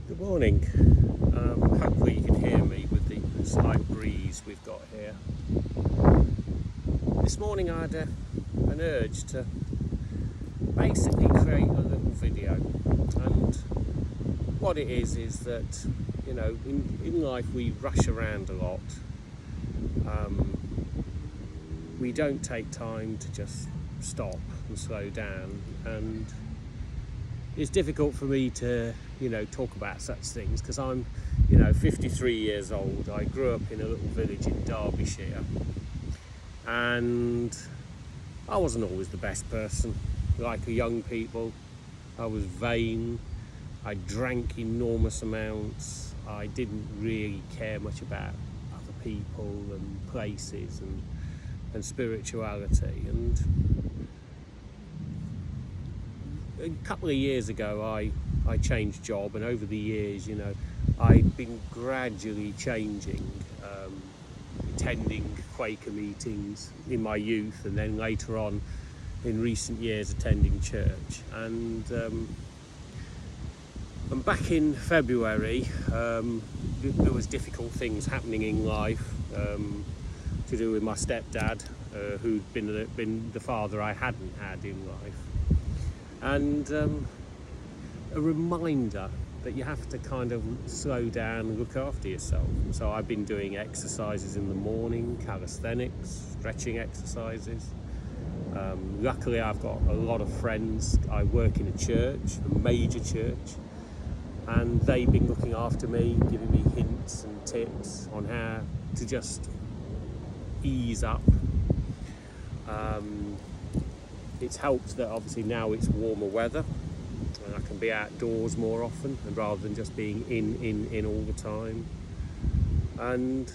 Good morning. Hopefully you can hear me with the slight breeze we've got here. This morning I had an urge to basically create a little video, and what it is that, you know, in life we rush around a lot. We don't take time to just stop and slow down, and it's difficult for me to, talk about such things because I'm, 53 years old. I grew up in a little village in Derbyshire, and I wasn't always the best person. Like young people, I was vain. I drank enormous amounts. I didn't really care much about other people and places and spirituality. And a couple of years ago I changed job, and over the years, I'd been gradually changing, attending Quaker meetings in my youth, and then later on in recent years attending church. And back in February, there was difficult things happening in life to do with my stepdad, who'd been the father I hadn't had in life. And a reminder that you have to kind of slow down and look after yourself. So I've been doing exercises in the morning, calisthenics, stretching exercises. Luckily I've got a lot of friends. I work in a church, a major church, and they've been looking after me, giving me hints and tips on how to just ease up. It's helped that obviously now it's warmer weather and I can be outdoors more often, and rather than just being in all the time. And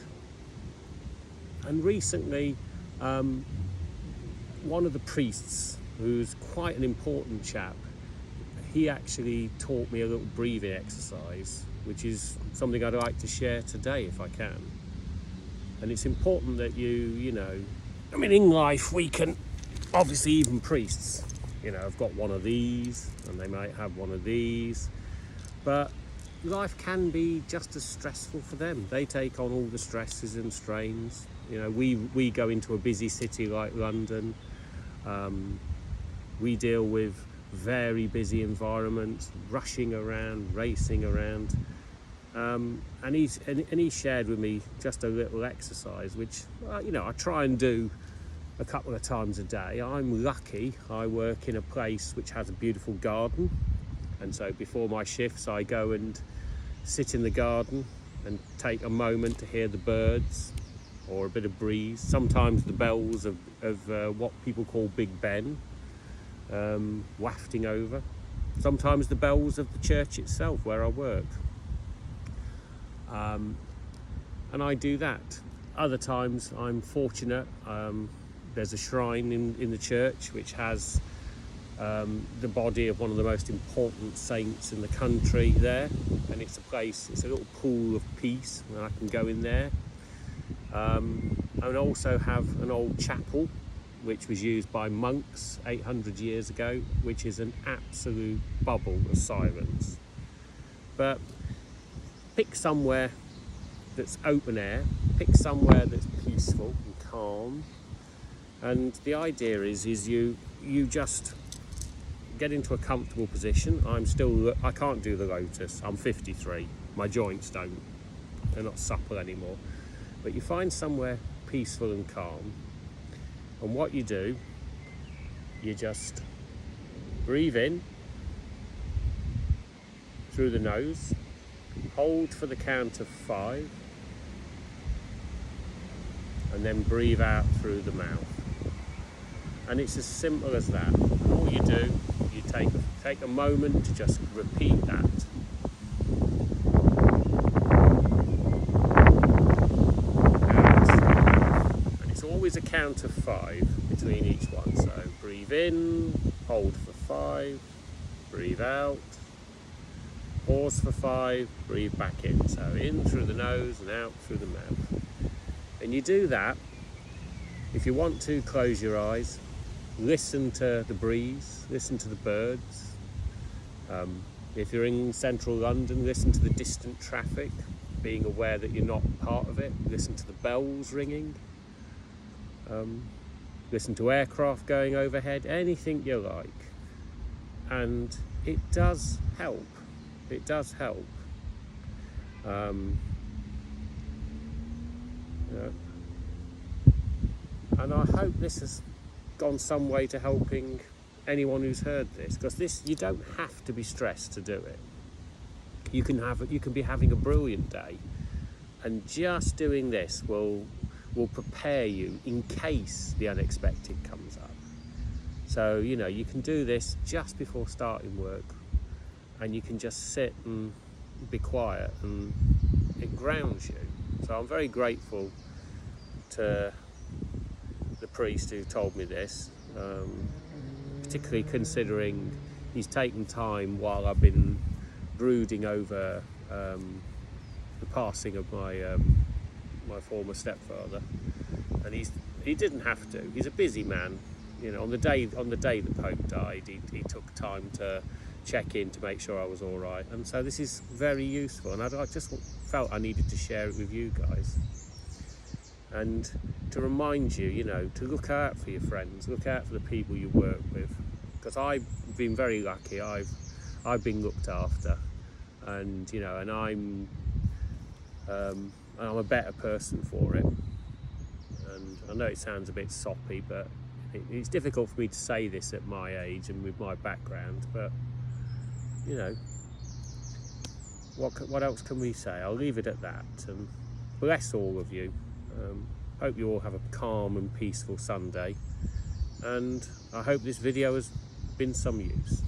recently, one of the priests, who's quite an important chap, he actually taught me a little breathing exercise, which is something I'd like to share today if I can. And it's important that in life we can, obviously even priests, have got one of these and they might have one of these, but life can be just as stressful for them. They take on all the stresses and strains. We go into a busy city like London. We deal with very busy environments, rushing around, racing around. And he shared with me just a little exercise, which I try and do a couple of times a day. I'm lucky. I work in a place which has a beautiful garden, and so before my shifts I go and sit in the garden and take a moment to hear the birds or a bit of breeze. Sometimes the bells of what people call Big Ben wafting over. Sometimes the bells of the church itself where I work. And I do that. Other times I'm fortunate. There's a shrine in the church which has the body of one of the most important saints in the country there, and it's a little pool of peace, and I can go in there. I also have an old chapel which was used by monks 800 years ago, which is an absolute bubble of silence. But pick somewhere that's open air, pick somewhere that's peaceful and calm, and the idea is you just get into a comfortable position. I can't do the lotus. I'm 53. My joints they're not supple anymore. But you find somewhere peaceful and calm, and what you do, you just breathe in through the nose, hold for the count of 5, and then breathe out through the mouth. And it's as simple as that. All you do, you take a moment to just repeat that. And it's always a count of 5 between each one. So breathe in, hold for 5, breathe out, pause for 5, breathe back in. So in through the nose and out through the mouth. And you do that. If you want to, close your eyes, listen to the breeze, listen to the birds, If you're in central London, listen to the distant traffic, being aware that you're not part of it. Listen to the bells ringing. Listen to aircraft going overhead, anything you like. And it does help. It does help. And I hope this has gone some way to helping anyone who's heard this, because this, you don't have to be stressed to do it. You can be having a brilliant day, and just doing this will prepare you in case the unexpected comes up. So you can do this just before starting work, and you can just sit and be quiet, and it grounds you. So I'm very grateful to the priest who told me this, particularly considering he's taken time while I've been brooding over the passing of my former stepfather, and he didn't have to. He's a busy man. On the day the Pope died, he took time to check in to make sure I was all right, and so this is very useful, and I just felt I needed to share it with you guys, and to remind you, to look out for your friends, look out for the people you work with, because I've been very lucky. I've been looked after, and and I'm a better person for it. And I know it sounds a bit soppy, but it's difficult for me to say this at my age and with my background, but what else can we say? I'll leave it at that, and bless all of you. Hope you all have a calm and peaceful Sunday, and I hope this video has been some use.